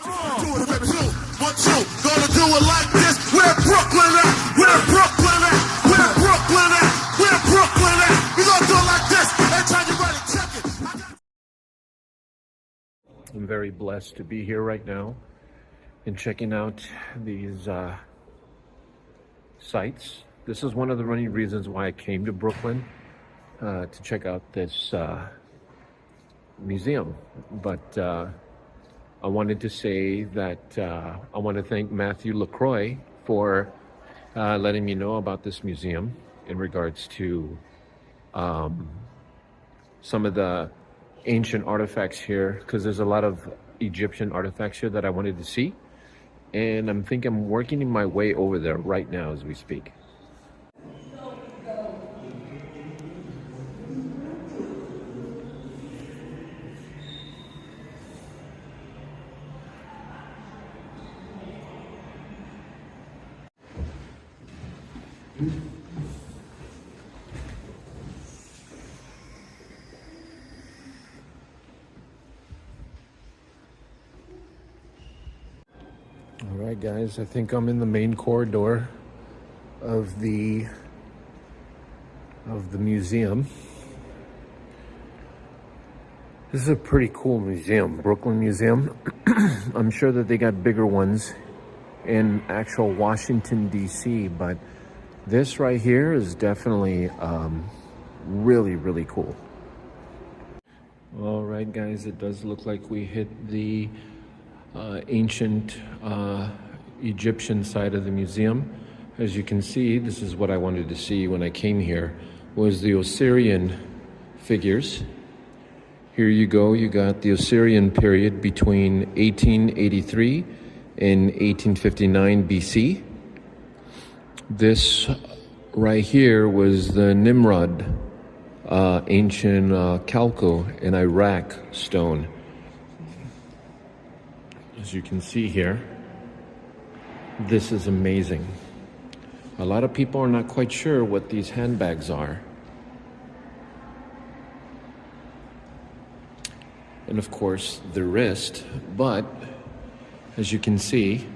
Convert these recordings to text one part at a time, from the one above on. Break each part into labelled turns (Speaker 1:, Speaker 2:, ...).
Speaker 1: Do it with two, 1, 2. Gonna do it like this. Where Brooklyn at? Where Brooklyn at? Where Brooklyn at? Where Brooklyn at? We gonna do it like this. Every time you ready, check it.
Speaker 2: I'm very blessed to be here right now and checking out these sites. This is one of the many reasons why I came to Brooklyn to check out this museum. But I wanted to say that I want to thank Matthew LaCroix for letting me know about this museum in regards to some of the ancient artifacts here, because there's a lot of Egyptian artifacts here that I wanted to see. And I'm working my way over there right now as we speak. All right, guys, I think I'm in the main corridor of the museum. This is a pretty cool museum, Brooklyn Museum. I'm sure that they got bigger ones in actual Washington, D.C., but this right here is definitely really, really cool. All right, guys, it does look like we hit the ancient Egyptian side of the museum. As you can see, this is what I wanted to see when I came here, was the Osirian figures. Here you go, you got the Osirian period between 1883 and 1859 BC. This right here was the Nimrod ancient Chalco in Iraq stone. As you can see here, this is amazing. A lot of people are not quite sure what these handbags are. And of course, the wrist, but as you can see,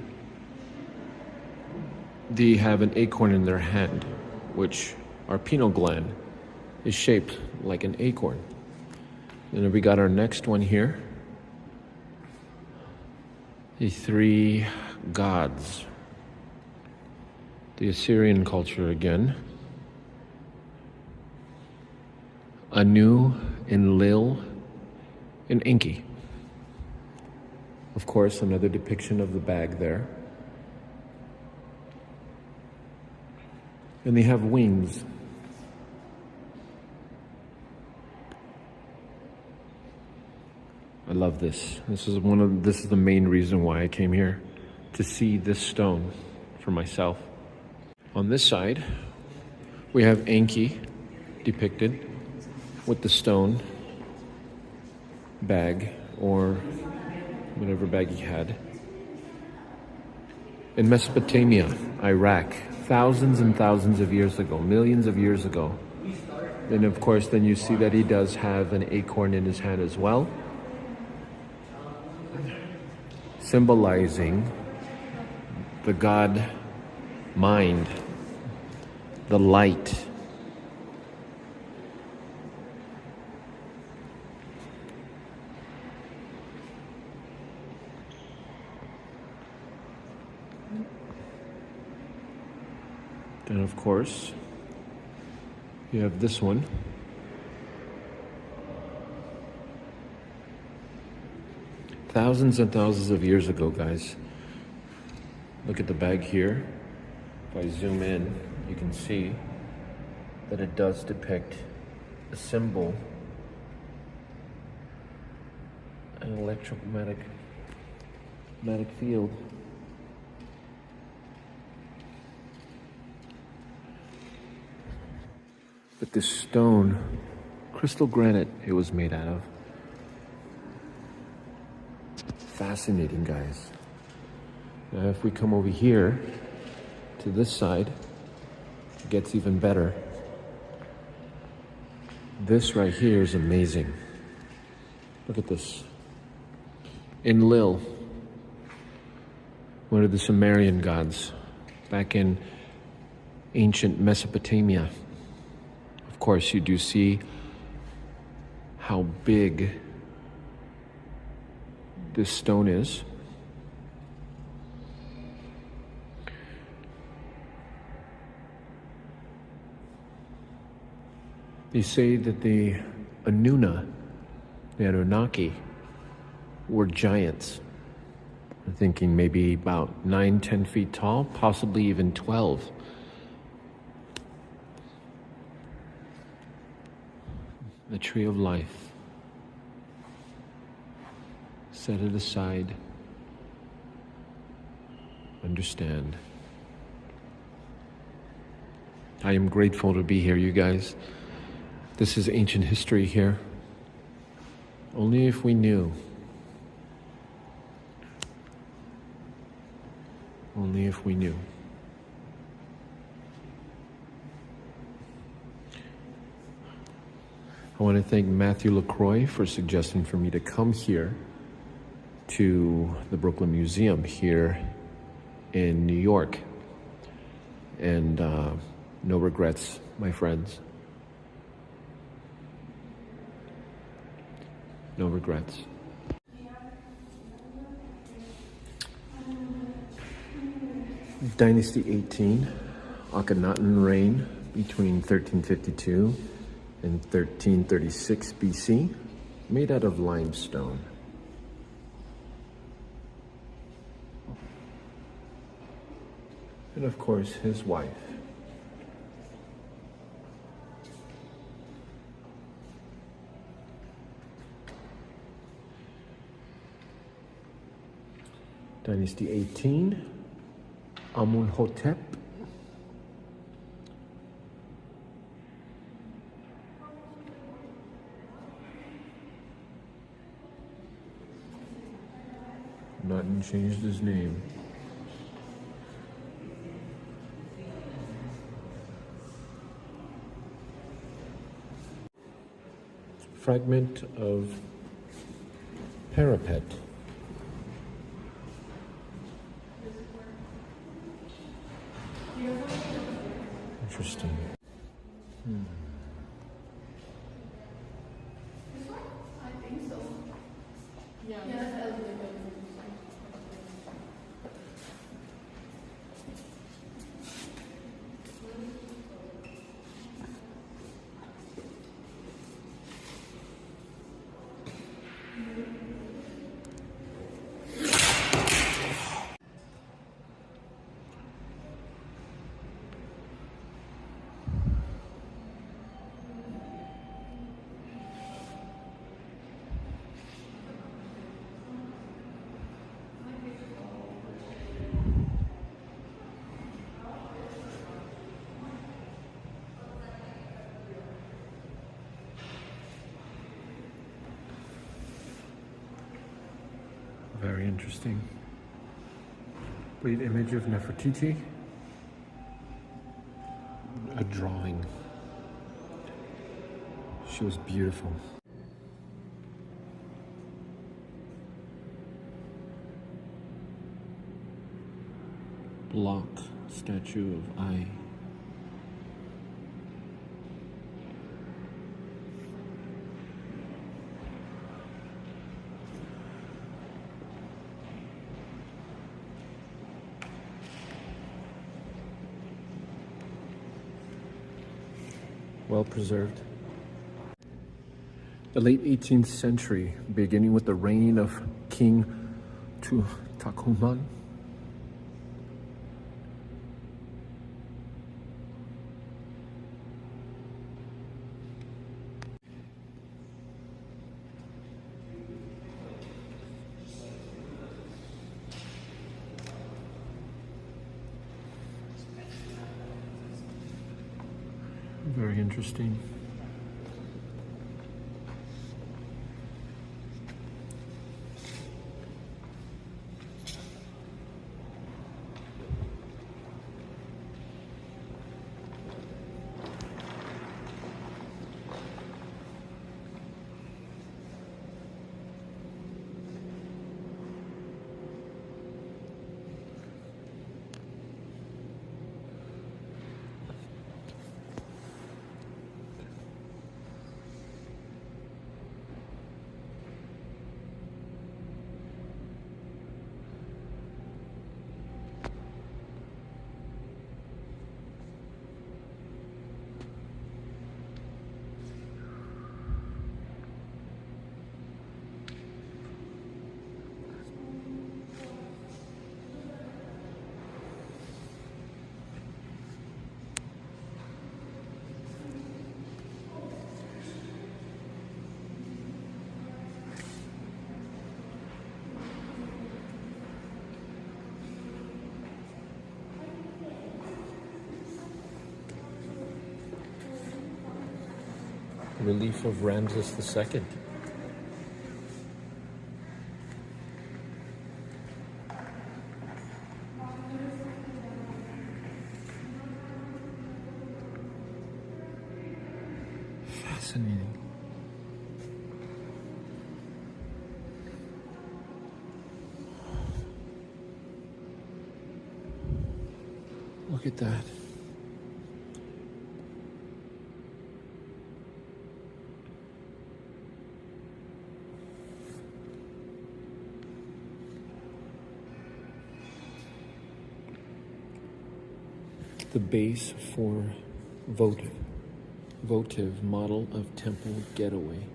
Speaker 2: they have an acorn in their hand, which our pineal gland is shaped like an acorn. And then we got our next one here. The three gods. The Assyrian culture again. Anu, Enlil, and Enki. Of course, another depiction of the bag there. And they have wings. I love this. This is the main reason why I came here, to see this stone for myself. On this side, we have Enki depicted with the stone bag, or whatever bag he had. In Mesopotamia, Iraq, thousands and thousands of years ago, millions of years ago. And of course, then you see that he does have an acorn in his hand as well, symbolizing the God mind, the light. And of course, you have this one. Thousands and thousands of years ago, guys. Look at the bag here. If I zoom in, you can see that it does depict a symbol, an electromagnetic field. But this stone, crystal granite it was made out of. Fascinating, guys. Now if we come over here to this side, it gets even better. This right here is amazing. Look at this. Enlil, One of the Sumerian gods back in ancient Mesopotamia. Of course, you do see how big this stone is. They say that the Anuna, the Anunnaki, were giants. I'm thinking maybe about 9-10 feet tall, possibly even 12. The tree of life. Set it aside. Understand. I am grateful to be here, you guys. This is ancient history here. Only if we knew. Only if we knew. I want to thank Matthew LaCroix for suggesting for me to come here to the Brooklyn Museum here in New York. And no regrets, my friends. No regrets. Dynasty 18, Akhenaten reign between 1352 and 1336 BC, made out of limestone. And of course, his wife. Dynasty 18, Amunhotep. Nothing changed his name. Fragment of parapet. Interesting.
Speaker 3: I think so. Yeah, that's elevator.
Speaker 2: Very interesting. Great image of Nefertiti. A drawing. She was beautiful. Block statue of Ai. Well preserved. The late 18th century, beginning with the reign of King Tutankhamun. Very interesting. Relief of Ramses II. Fascinating. Look at that. The base for votive model of temple gateway.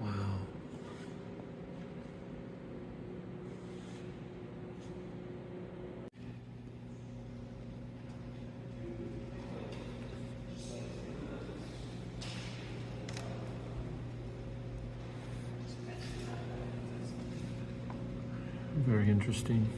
Speaker 2: Wow. Very interesting.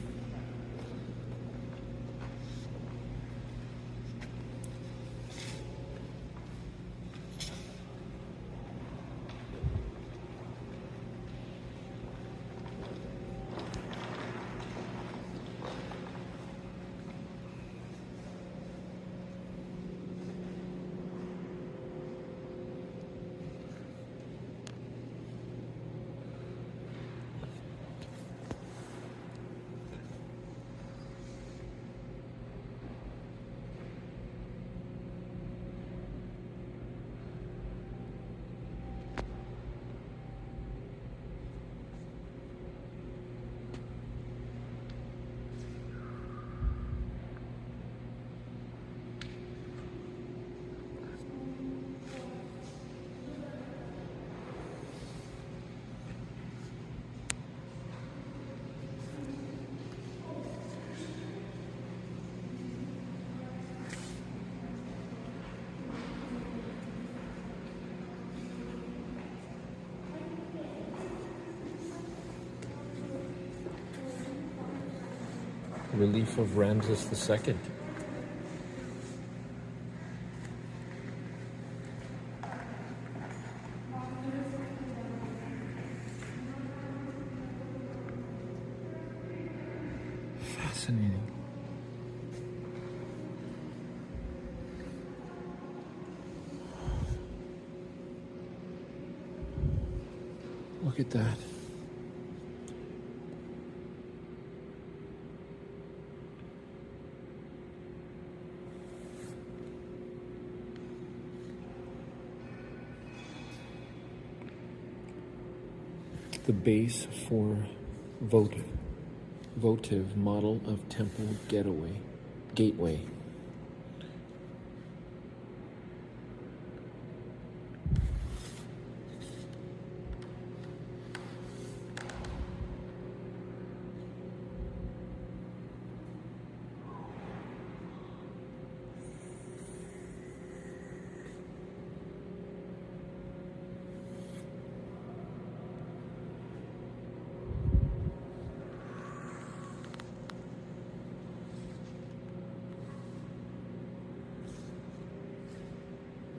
Speaker 2: Relief of Ramses II. Fascinating. Look at that. The base for votive model of temple gateway.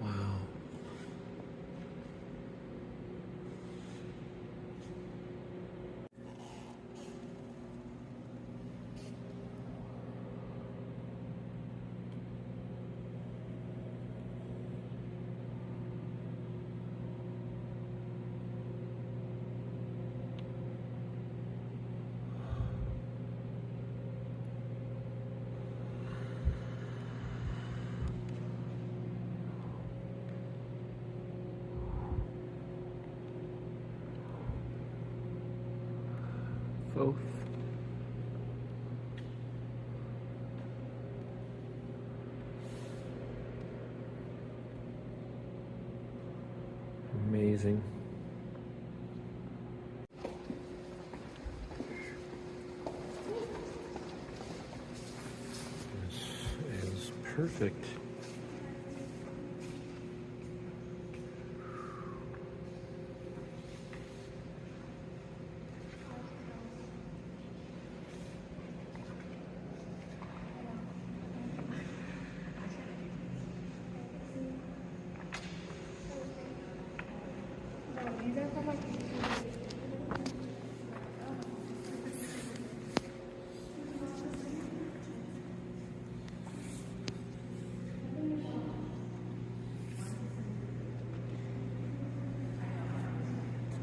Speaker 2: Wow. Both. amazing. This is perfect.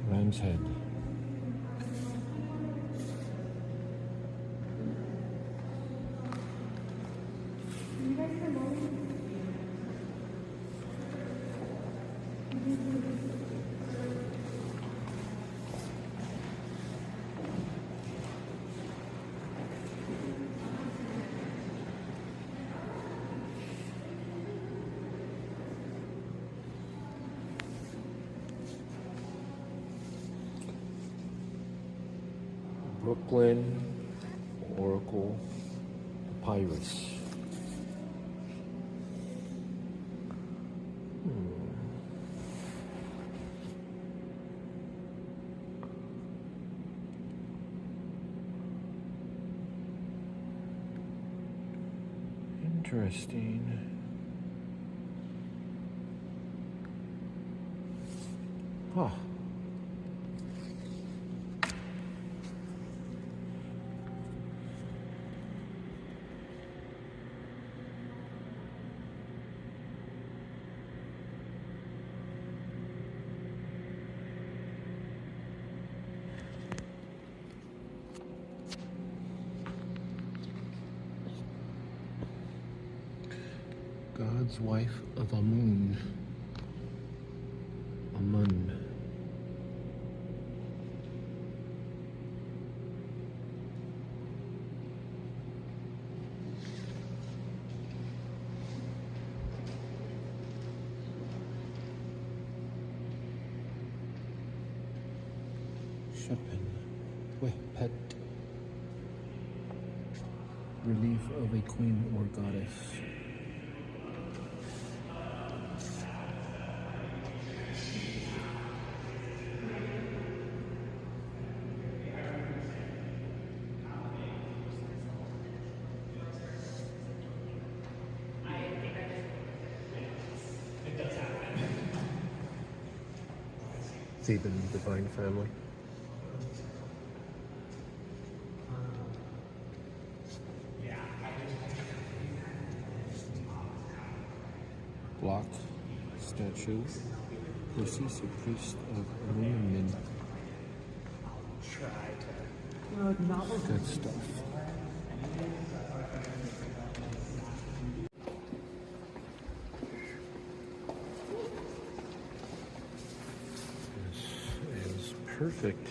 Speaker 2: Ram's head. Brooklyn Oracle Papyrus. Interesting. Huh. God's wife of Amun. Amun. Chopin. Pet. Relief of a queen or goddess. Theban divine family. Block statue. Perseus, a priest of Amun. Good stuff. This is perfect.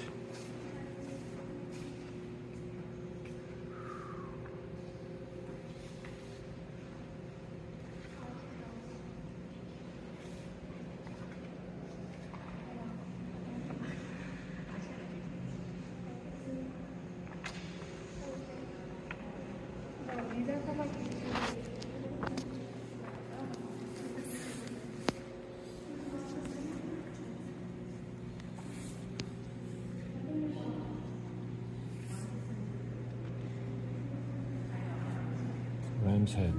Speaker 2: Ram's head.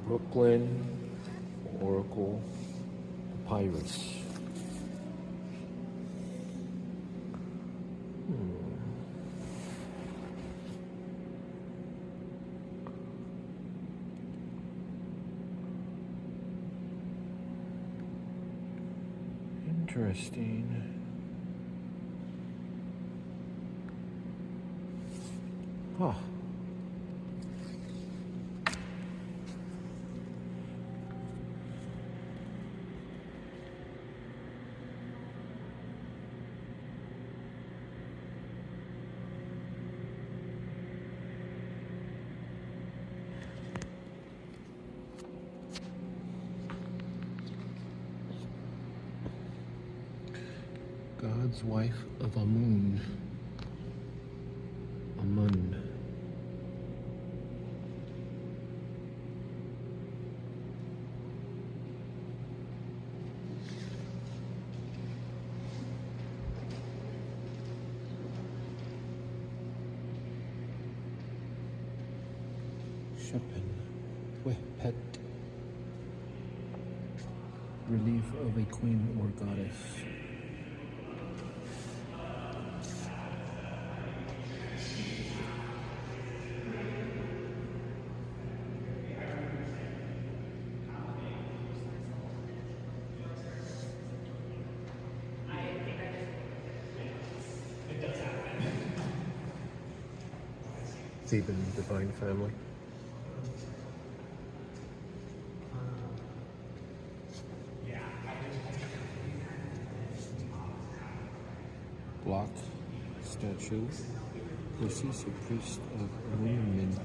Speaker 2: Brooklyn Oracle Papyrus. Interesting. Huh. God's wife of Amun. Amun. Shepen. Wehpet. Relief of a queen or goddess. Theban divine family. Block statue. Perseus, a priest of Amun.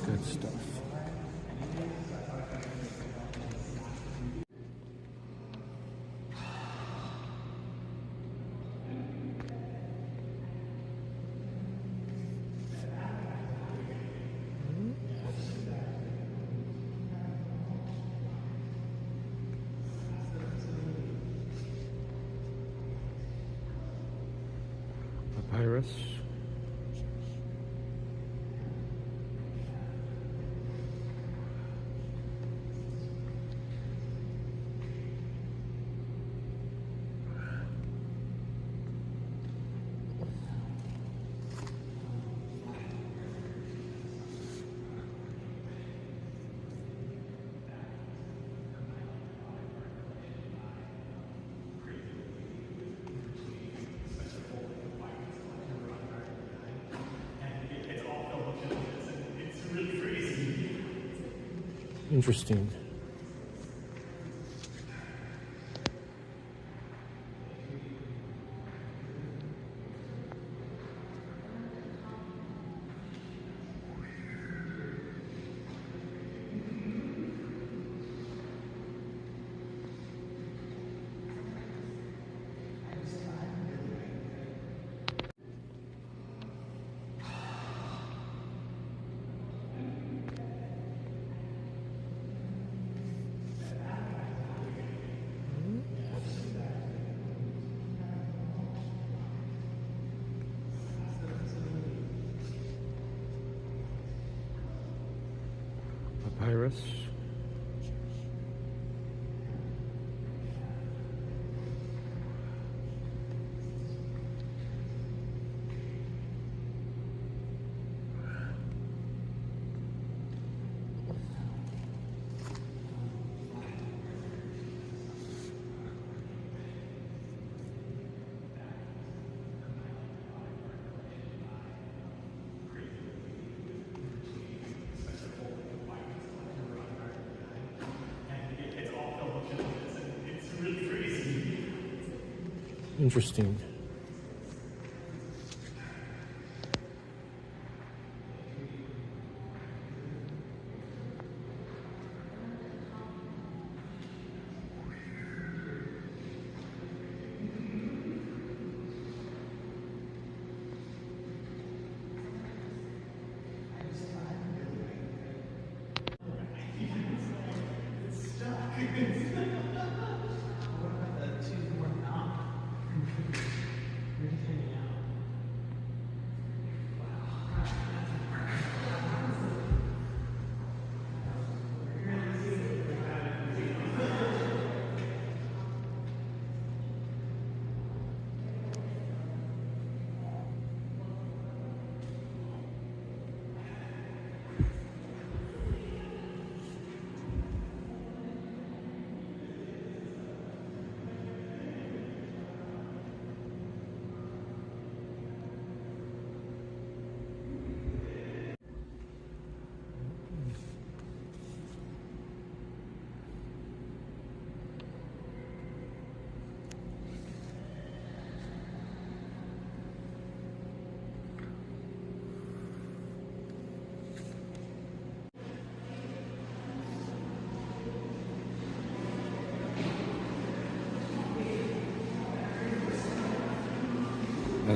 Speaker 2: Good stuff. Papyrus. Interesting. Papyrus. Interesting.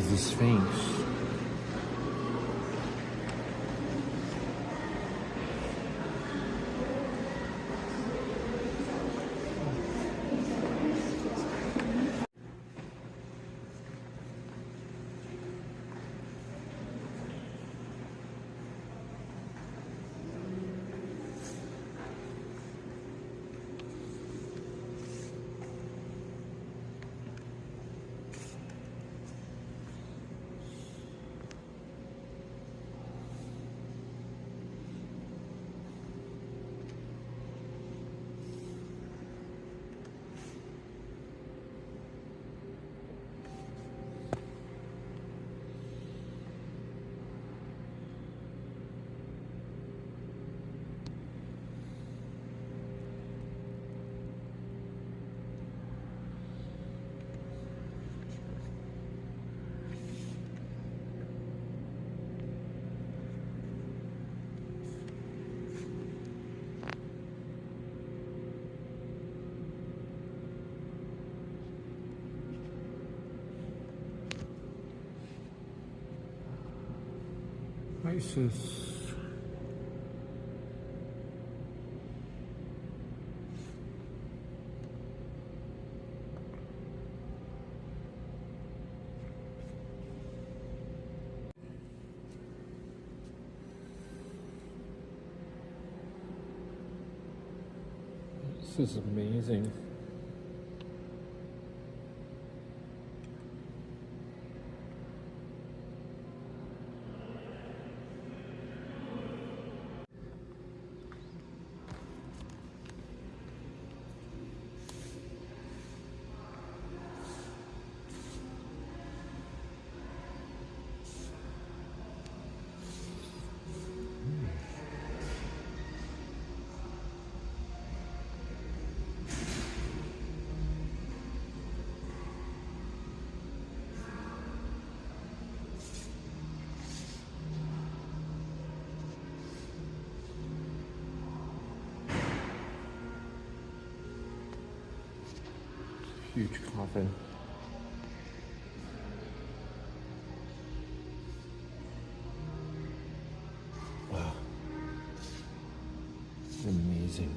Speaker 2: has the Sphinx. Isis. This is amazing. Huge coffin. Wow. Amazing.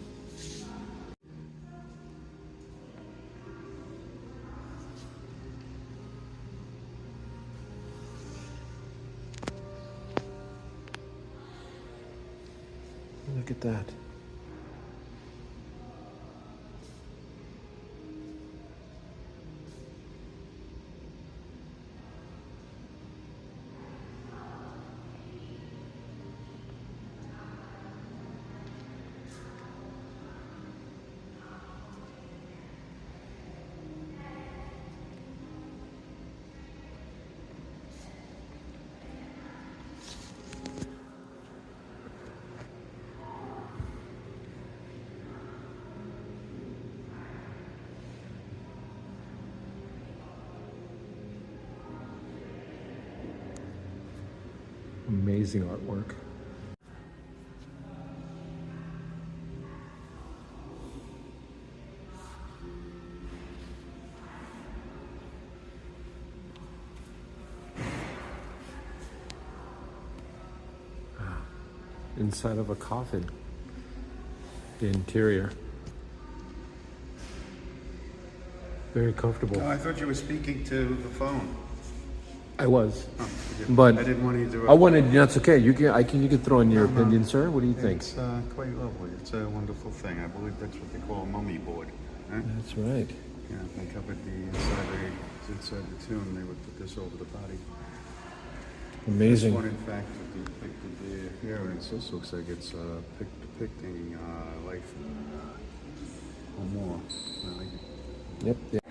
Speaker 2: Look at that. Amazing artwork. Inside of a coffin, the interior. Very comfortable.
Speaker 4: Oh, I thought you were speaking to the phone.
Speaker 2: I was,
Speaker 4: Oh,
Speaker 2: but
Speaker 4: I didn't want to interrupt.
Speaker 2: I wanted. That's okay. You can throw in your opinion, sir. What do you think?
Speaker 4: It's quite lovely. It's a wonderful thing. I believe that's what they call a mummy board. Right?
Speaker 2: That's right.
Speaker 4: Yeah, they covered the inside the tomb. They would put this over the body.
Speaker 2: Amazing.
Speaker 4: This one, in fact, is depicted here, and it just looks like it's depicting life or more. I like it.
Speaker 2: Yep. Yep.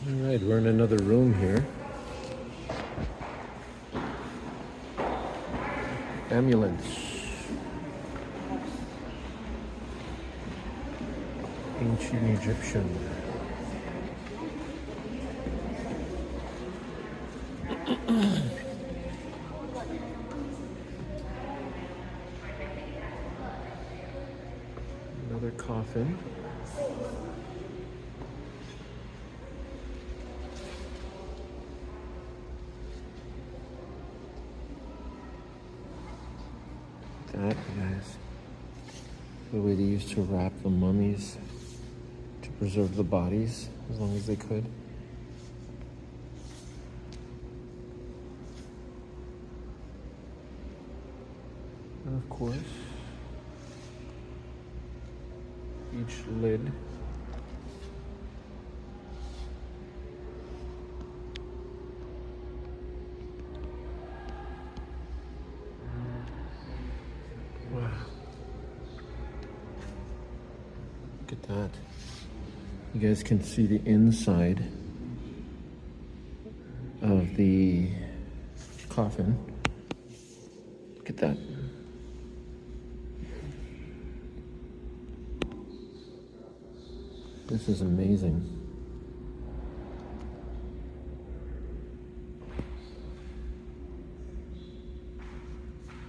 Speaker 2: All right, we're in another room here. Amulets. Ancient Egyptian. Another coffin. The way they used to wrap the mummies to preserve the bodies as long as they could. And of course, each lid wow. Look at that. You guys can see the inside of the coffin. Look at that. This is amazing.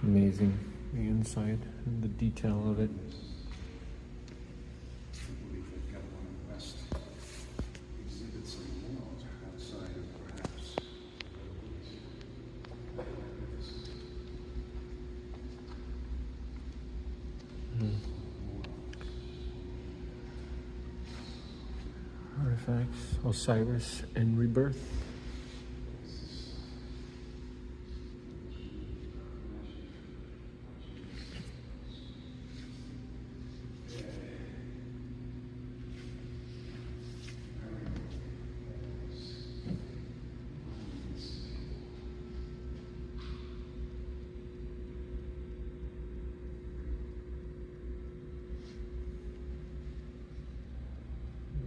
Speaker 2: Amazing, the inside and the detail of it.
Speaker 4: I believe they've got one of the best exhibits in the world outside of perhaps.
Speaker 2: Artifacts, Osiris and Rebirth.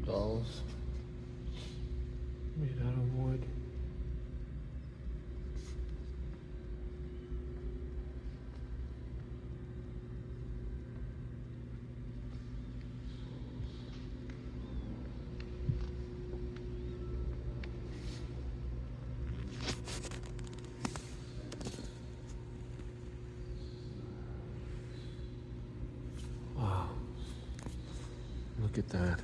Speaker 2: Dolls made out of wood. Wow. Look at that.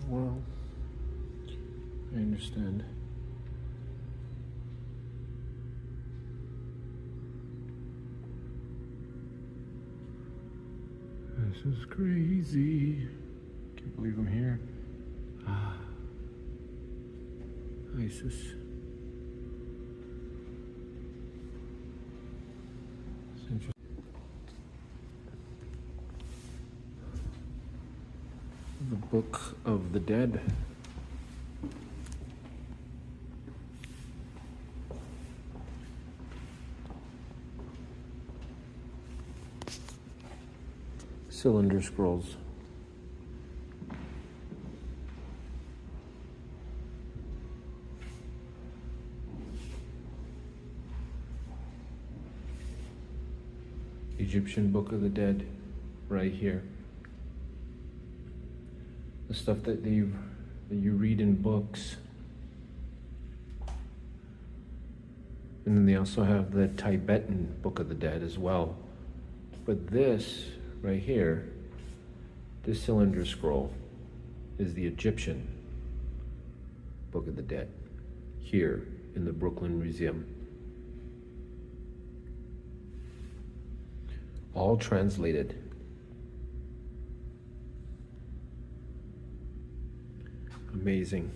Speaker 2: Well, I understand. This is crazy. Can't believe I'm here. Ah, Isis. It's interesting. The Book of the Dead. Cylinder scrolls. Egyptian Book of the Dead, right here. The stuff that you read in books. And then they also have the Tibetan Book of the Dead as well. But this right here, this cylinder scroll, is the Egyptian Book of the Dead, here in the Brooklyn Museum. All translated. Amazing.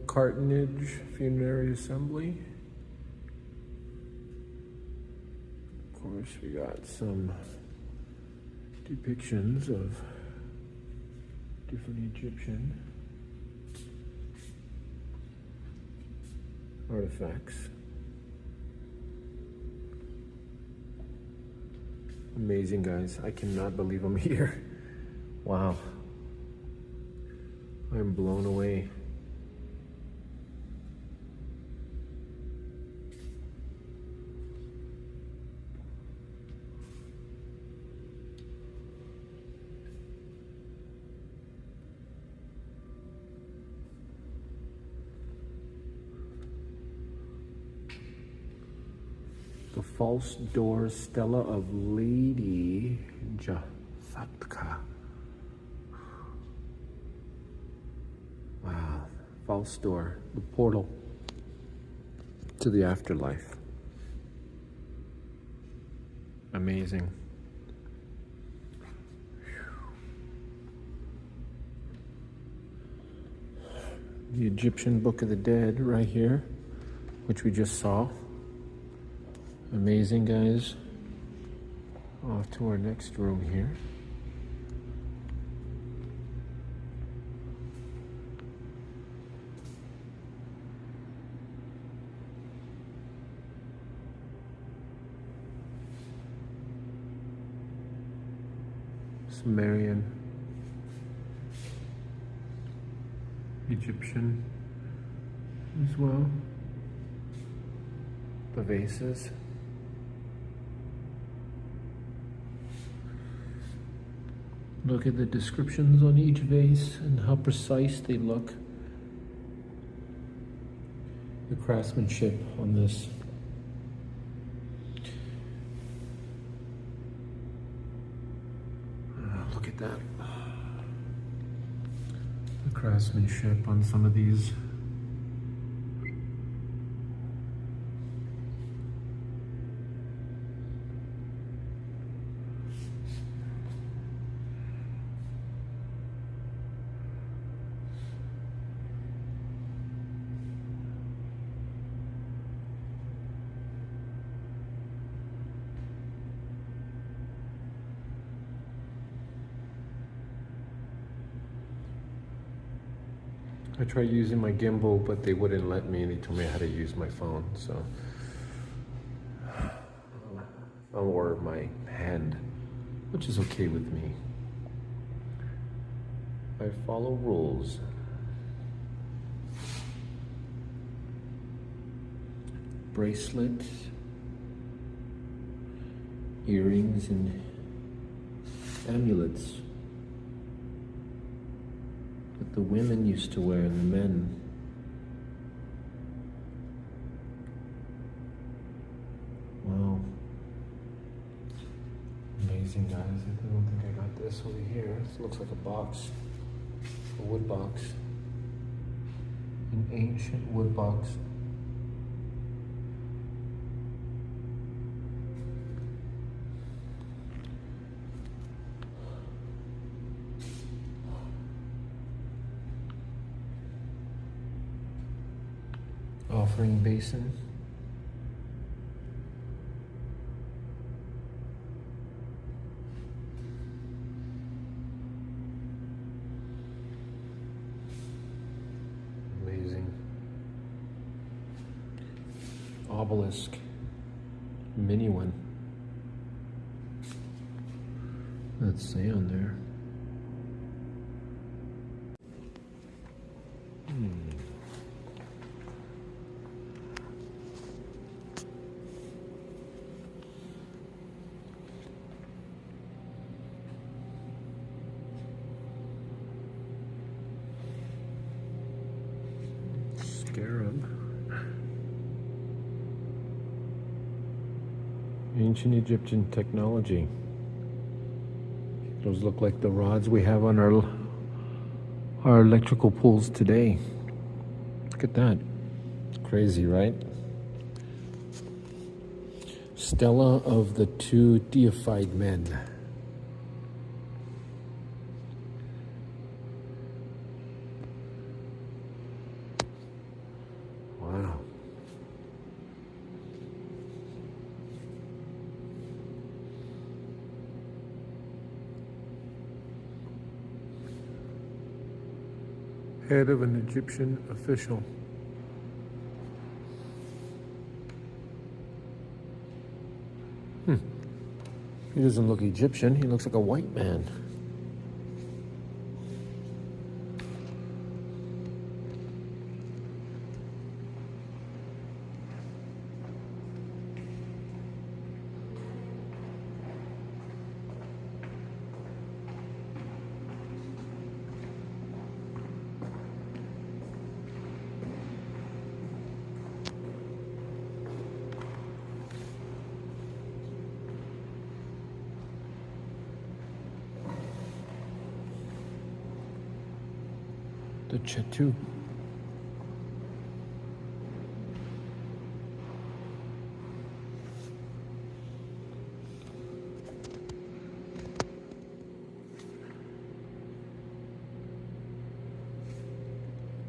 Speaker 2: Cartonnage Funerary Assembly. Of course, we got some depictions of different Egyptian artifacts. Amazing, guys. I cannot believe I'm here. Wow. I'm blown away. The false door stela of Lady Jathatka. Wow, false door, the portal to the afterlife. Amazing. The Egyptian Book of the Dead right here, which we just saw. Amazing, guys. Off to our next room here. Sumerian, Egyptian as well. The vases. Look at the descriptions on each vase and how precise they look. The craftsmanship on this. Look at that. The craftsmanship on some of these. I tried using my gimbal, but they wouldn't let me, and they told me how to use my phone, so. Or my hand, which is okay with me. I follow rules. Bracelet, earrings, and amulets that the women used to wear and the men. Wow. Amazing, guys. I don't think I got this over here. This looks like a box, a wood box, an ancient wood box. Offering basin. Amazing. Obelisk. Mini one. Let's say on there. Scarab. Ancient Egyptian technology. Those look like the rods we have on our electrical pools today. Look at that. Crazy, right? Stela of the two deified men. Wow. Head of an Egyptian official. He doesn't look Egyptian. He looks like a white man. The Chetu.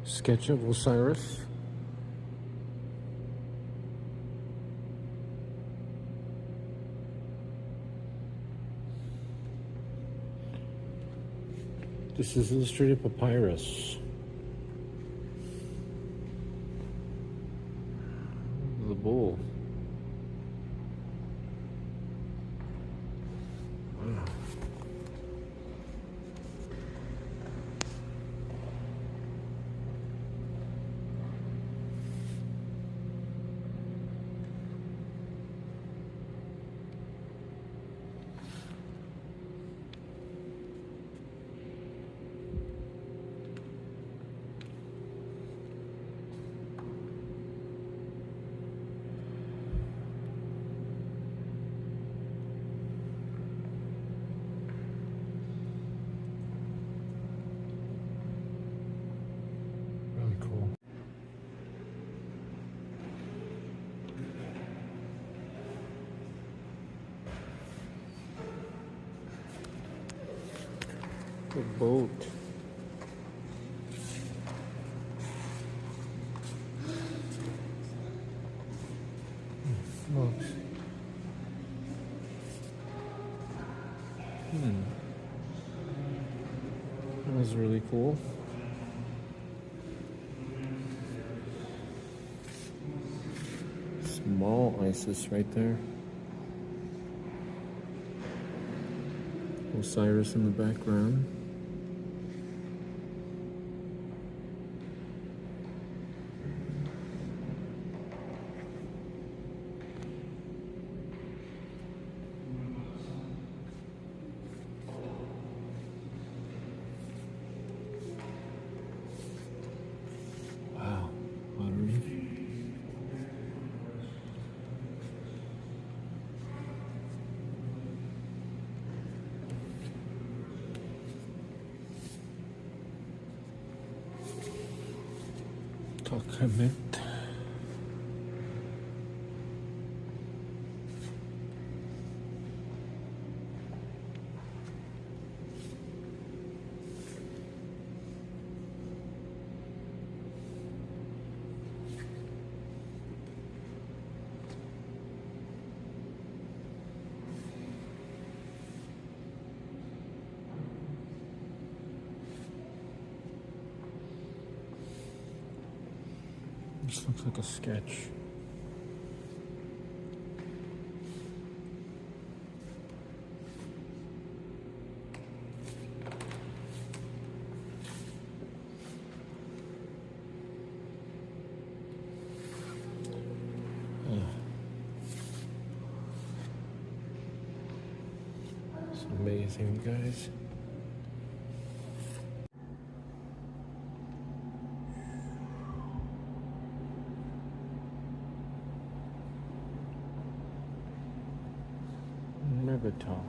Speaker 2: Sketch of Osiris. This is illustrated papyrus. The bull. Wow. Really cool. The boat. Smokes. That was really cool. Small Isis right there. Osiris in the background. Wow, pottery. Takamet. This looks like a sketch. It's amazing, guys. Megatop.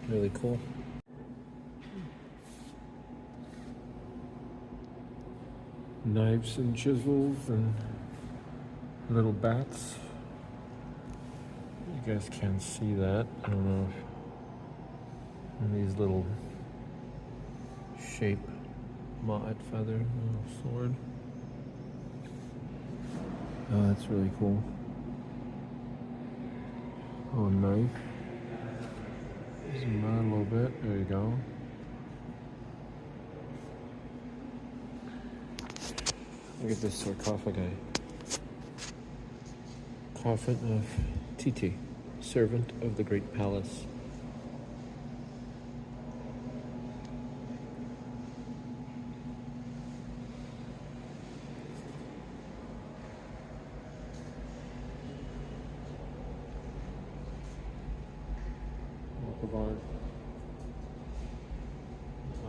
Speaker 2: Really cool. Knives and chisels and little bats. You guys can't see that. I don't know if and these little shape ma'at feather, little sword. Oh, that's really cool. Oh, a knife. Zoom out a little bit. There you go. Look at this sarcophagi. coffin of Titi, servant of the great palace.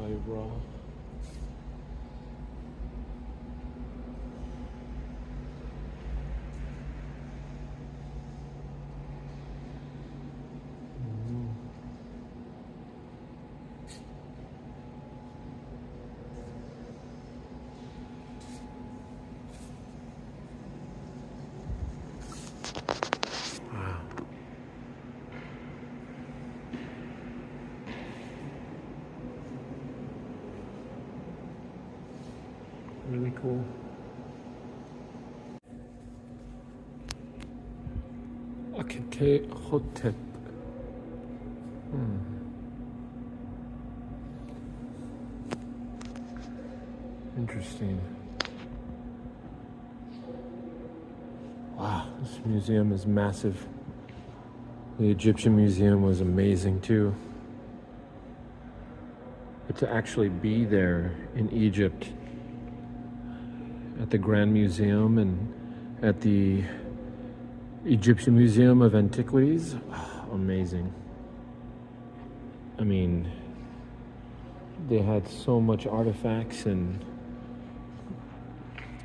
Speaker 2: Eyebrow. Really cool. Akite Hotep. Interesting. Wow, this museum is massive. The Egyptian museum was amazing too. But to actually be there in Egypt, at the Grand Museum and at the Egyptian Museum of Antiquities, amazing. I mean, they had so much artifacts and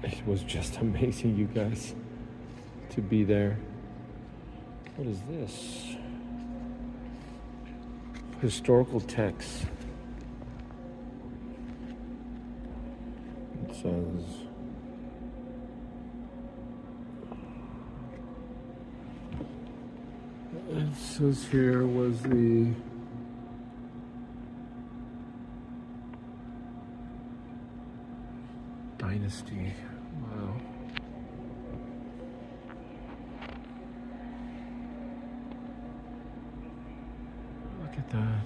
Speaker 2: it was just amazing, you guys, to be there. What is this? Historical text. It says, here was the dynasty. Wow. Look at that.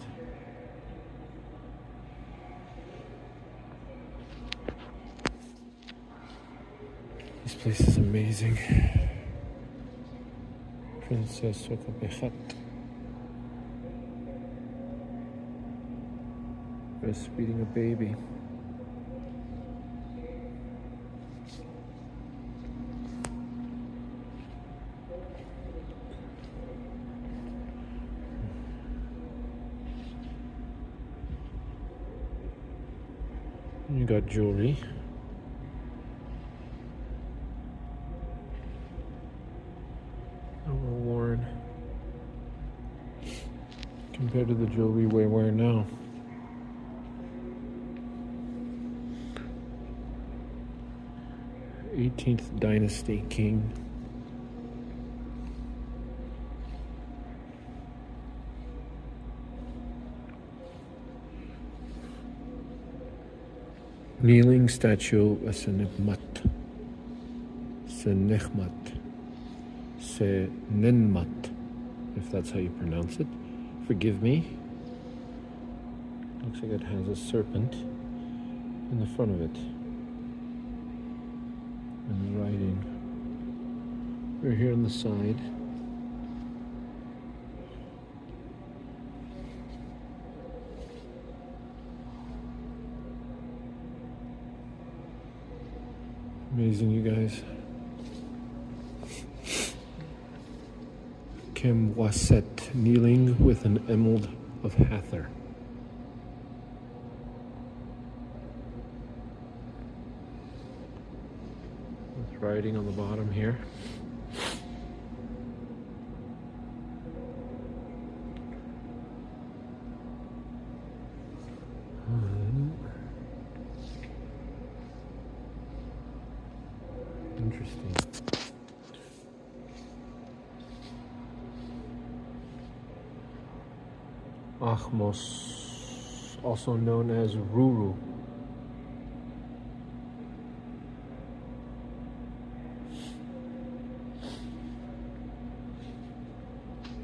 Speaker 2: This place is amazing. Princess sarcophagi. Breastfeeding a baby. You got jewelry. Worn compared to the jewelry we wear now. Eighteenth Dynasty King. Kneeling statue of Senechmat. Senenmat, if that's how you pronounce it. Forgive me. Looks like it has a serpent in the front of it. And writing. We're here on the side. Amazing, you guys. Kem Waset, kneeling with an emerald of Hathor. With writing on the bottom here. Interesting. Ahmos, also known as Ruru.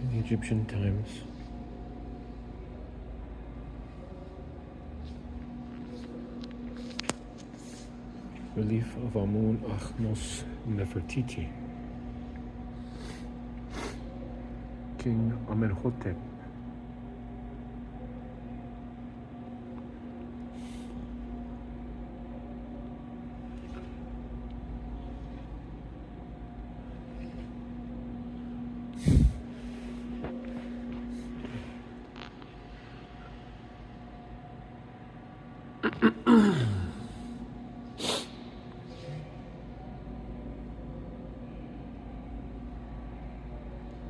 Speaker 2: In Egyptian times. Relief of Amun Ahmos Nefertiti. King Amenhotep.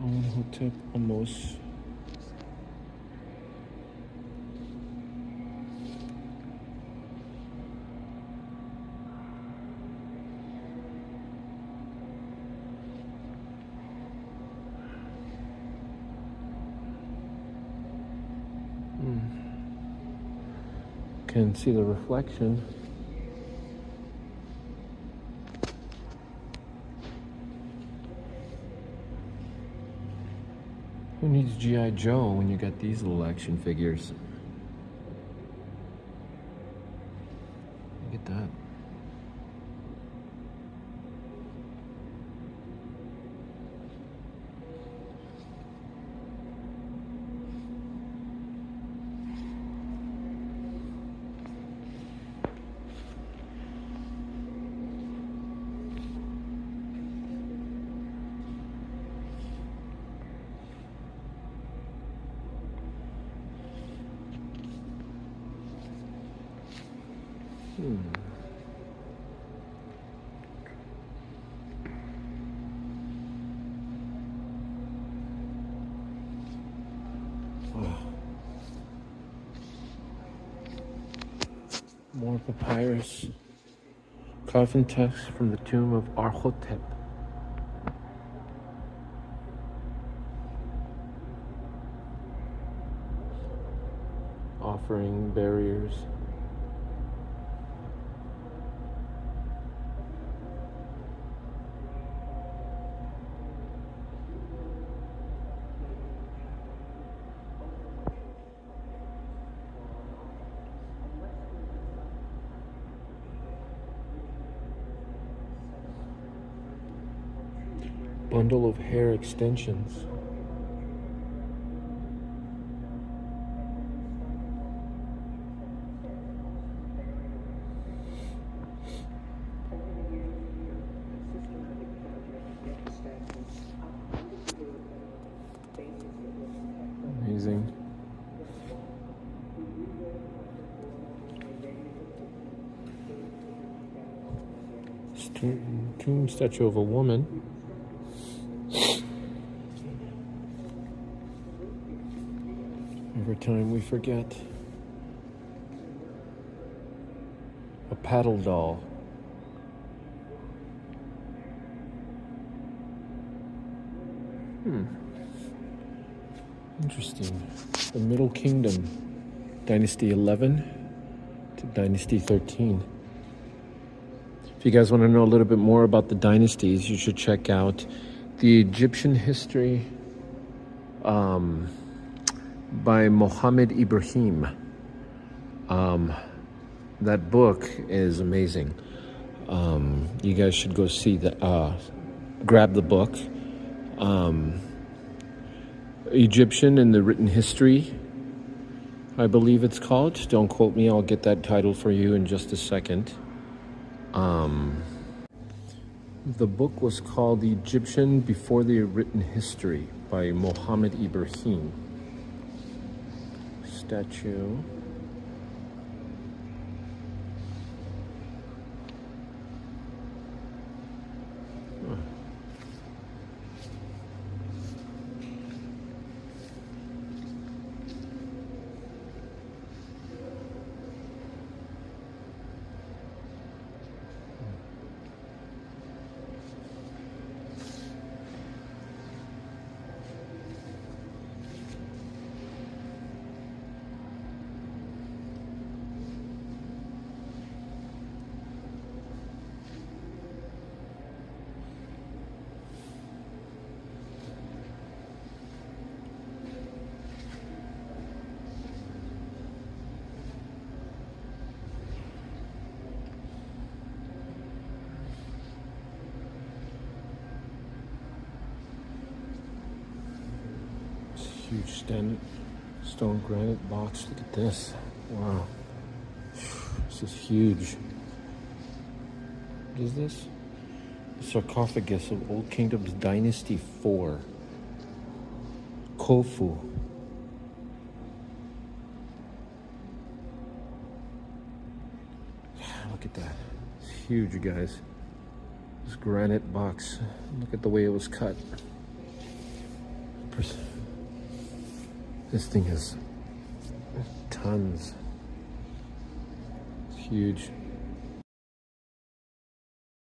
Speaker 2: Amenhotep Amos. Can see the reflection. Who needs G.I. Joe when you got these little action figures? Look at that. More papyrus. Coffin text from the tomb of Arhotep. Offering barriers. Bundle of hair extensions. Amazing. Tomb statue of a woman. Every time we forget. A paddle doll. Interesting. The Middle Kingdom, Dynasty 11 to Dynasty 13. If you guys want to know a little bit more about the dynasties, you should check out the Egyptian History by Mohammed Ibrahim. That book is amazing. You guys should go see the, grab the book. Egyptian and the Written History, I believe it's called. Don't quote me, I'll get that title for you in just a second. The book was called The Egyptian Before the Written History by Mohammed Ibrahim. Statue. Huge stone granite box. Look at this. Wow. This is huge. What is this? Sarcophagus of Old Kingdom's Dynasty 4. Khufu. Look at that. It's huge, guys. This granite box. Look at the way it was cut. This thing has tons. It's huge.